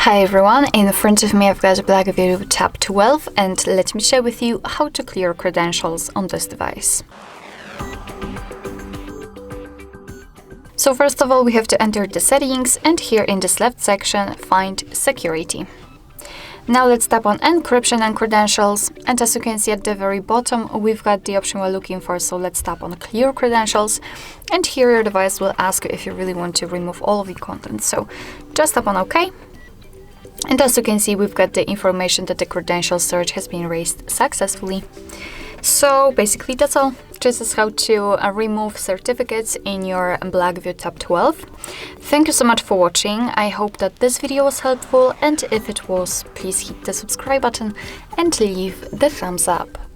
Hi everyone, in front of me I've got Blackview Tab 12 and let me share with you how to clear credentials on this device. So first of all we have to enter the settings and here in this left section find security. Now let's tap on encryption and credentials, and as you can see at the very bottom we've got the option we're looking for, so let's tap on clear credentials and here your device will ask you if you really want to remove all of the content. So just tap on OK. And as you can see, we've got the information that the credential search has been raised successfully. So basically that's all. This is how to remove certificates in your Blackview Tab 12. Thank you so much for watching. I hope that this video was helpful, and if it was, please hit the subscribe button and leave the thumbs up.